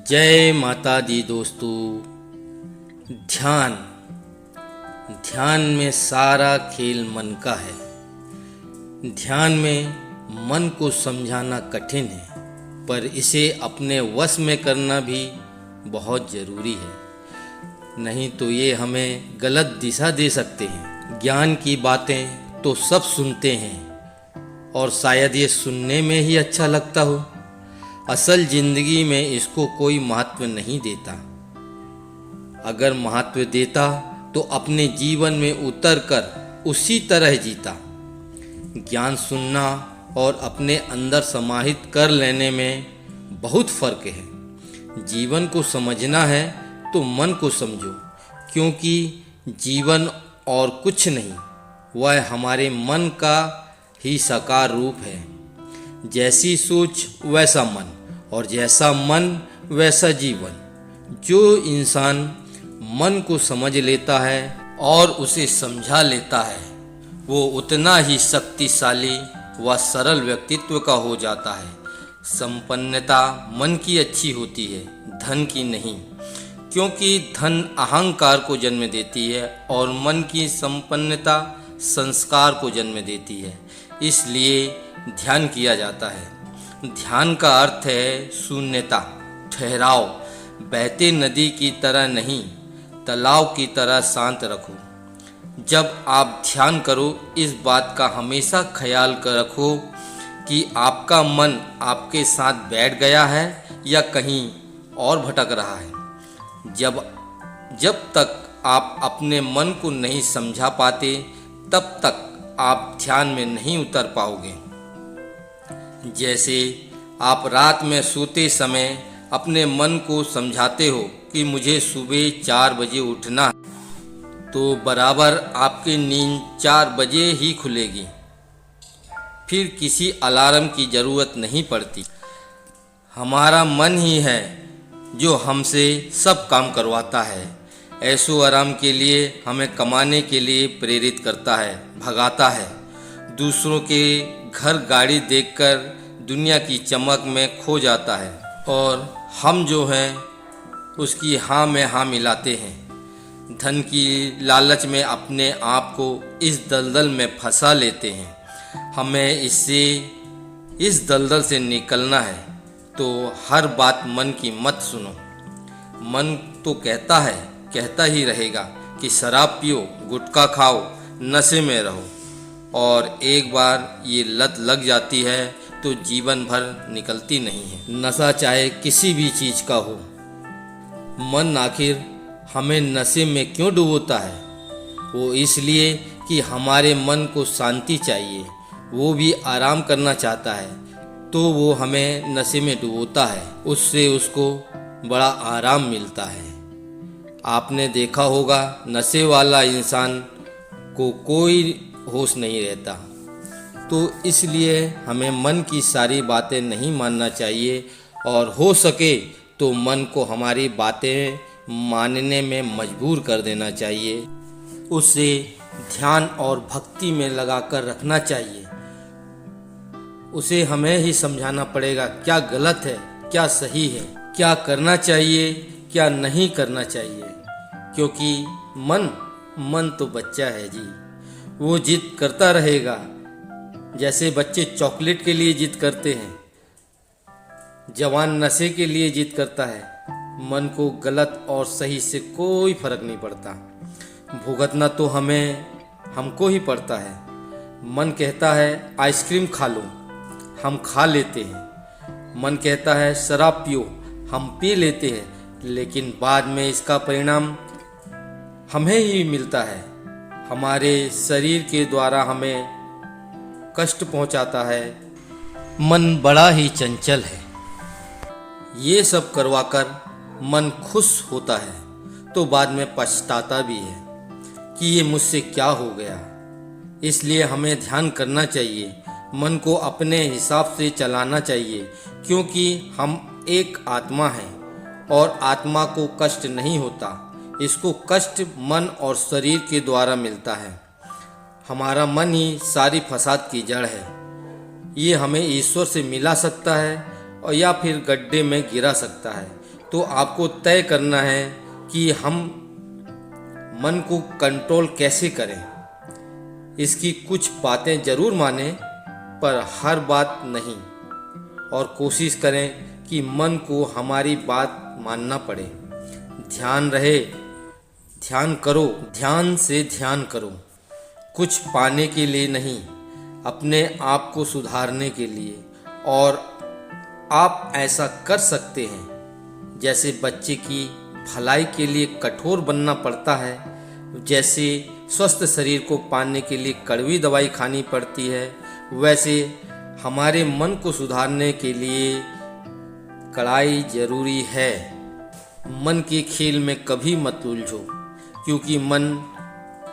जय माता दी दोस्तों। ध्यान ध्यान में सारा खेल मन का है। ध्यान में मन को समझाना कठिन है, पर इसे अपने वश में करना भी बहुत ज़रूरी है, नहीं तो ये हमें गलत दिशा दे सकते हैं। ज्ञान की बातें तो सब सुनते हैं और शायद ये सुनने में ही अच्छा लगता हो। असल जिंदगी में इसको कोई महत्व नहीं देता। अगर महत्व देता तो अपने जीवन में उतर कर उसी तरह जीता। ज्ञान सुनना और अपने अंदर समाहित कर लेने में बहुत फर्क है। जीवन को समझना है तो मन को समझो, क्योंकि जीवन और कुछ नहीं, वह हमारे मन का ही साकार रूप है। जैसी सोच वैसा मन, और जैसा मन वैसा जीवन। जो इंसान मन को समझ लेता है और उसे समझा लेता है, वो उतना ही शक्तिशाली व सरल व्यक्तित्व का हो जाता है। संपन्नता मन की अच्छी होती है, धन की नहीं, क्योंकि धन अहंकार को जन्म देती है और मन की संपन्नता संस्कार को जन्म देती है। इसलिए ध्यान किया जाता है। ध्यान का अर्थ है शून्यता, ठहराव। बहते नदी की तरह नहीं, तालाब की तरह शांत रखो। जब आप ध्यान करो, इस बात का हमेशा ख्याल कर रखो कि आपका मन आपके साथ बैठ गया है या कहीं और भटक रहा है। जब तक आप अपने मन को नहीं समझा पाते, तब तक आप ध्यान में नहीं उतर पाओगे। जैसे आप रात में सोते समय अपने मन को समझाते हो कि मुझे सुबह 4 बजे उठना है, तो बराबर आपकी नींद 4 बजे ही खुलेगी। फिर किसी अलार्म की ज़रूरत नहीं पड़ती। हमारा मन ही है जो हमसे सब काम करवाता है। ऐशो आराम के लिए हमें कमाने के लिए प्रेरित करता है, भगाता है। दूसरों के घर गाड़ी देखकर दुनिया की चमक में खो जाता है, और हम जो हैं उसकी हाँ में हाँ मिलाते हैं। धन की लालच में अपने आप को इस दलदल में फंसा लेते हैं। हमें इस दलदल से निकलना है, तो हर बात मन की मत सुनो। मन तो कहता ही रहेगा कि शराब पियो, गुटखा खाओ, नशे में रहो, और एक बार ये लत लग जाती है तो जीवन भर निकलती नहीं है। नशा चाहे किसी भी चीज़ का हो, मन आखिर हमें नशे में क्यों डुबोता है? वो इसलिए कि हमारे मन को शांति चाहिए, वो भी आराम करना चाहता है, तो वो हमें नशे में डुबोता है। उससे उसको बड़ा आराम मिलता है। आपने देखा होगा, नशे वाला इंसान को कोई होश नहीं रहता। तो इसलिए हमें मन की सारी बातें नहीं मानना चाहिए, और हो सके तो मन को हमारी बातें मानने में मजबूर कर देना चाहिए। उसे ध्यान और भक्ति में लगाकर रखना चाहिए। उसे हमें ही समझाना पड़ेगा क्या गलत है, क्या सही है, क्या करना चाहिए, क्या नहीं करना चाहिए। क्योंकि मन तो बच्चा है जी, वो जिद करता रहेगा। जैसे बच्चे चॉकलेट के लिए जिद करते हैं, जवान नशे के लिए जिद करता है। मन को गलत और सही से कोई फर्क नहीं पड़ता। भुगतना तो हमको ही पड़ता है। मन कहता है आइसक्रीम खा लो, हम खा लेते हैं। मन कहता है शराब पियो, हम पी लेते हैं, लेकिन बाद में इसका परिणाम हमें ही मिलता है। हमारे शरीर के द्वारा हमें कष्ट पहुंचाता है। मन बड़ा ही चंचल है। ये सब करवाकर मन खुश होता है तो बाद में पछताता भी है कि ये मुझसे क्या हो गया। इसलिए हमें ध्यान करना चाहिए, मन को अपने हिसाब से चलाना चाहिए, क्योंकि हम एक आत्मा हैं और आत्मा को कष्ट नहीं होता। इसको कष्ट मन और शरीर के द्वारा मिलता है। हमारा मन ही सारी फसाद की जड़ है। ये हमें ईश्वर से मिला सकता है और या फिर गड्ढे में गिरा सकता है। तो आपको तय करना है कि हम मन को कंट्रोल कैसे करें। इसकी कुछ बातें ज़रूर मानें पर हर बात नहीं, और कोशिश करें कि मन को हमारी बात मानना पड़े। ध्यान रहे, ध्यान करो, ध्यान से ध्यान करो, कुछ पाने के लिए नहीं, अपने आप को सुधारने के लिए। और आप ऐसा कर सकते हैं जैसे बच्चे की भलाई के लिए कठोर बनना पड़ता है, जैसे स्वस्थ शरीर को पाने के लिए कड़वी दवाई खानी पड़ती है, वैसे हमारे मन को सुधारने के लिए कड़ाई जरूरी है। मन के खेल में कभी मत उलझो, क्योंकि मन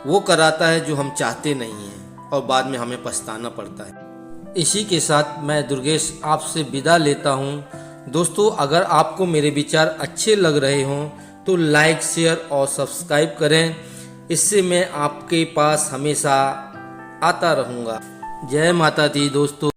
वो कराता है जो हम चाहते नहीं हैं और बाद में हमें पछताना पड़ता है। इसी के साथ मैं दुर्गेश आपसे विदा लेता हूँ। दोस्तों, अगर आपको मेरे विचार अच्छे लग रहे हों तो लाइक, शेयर और सब्सक्राइब करें। इससे मैं आपके पास हमेशा आता रहूँगा। जय माता दी दोस्तों।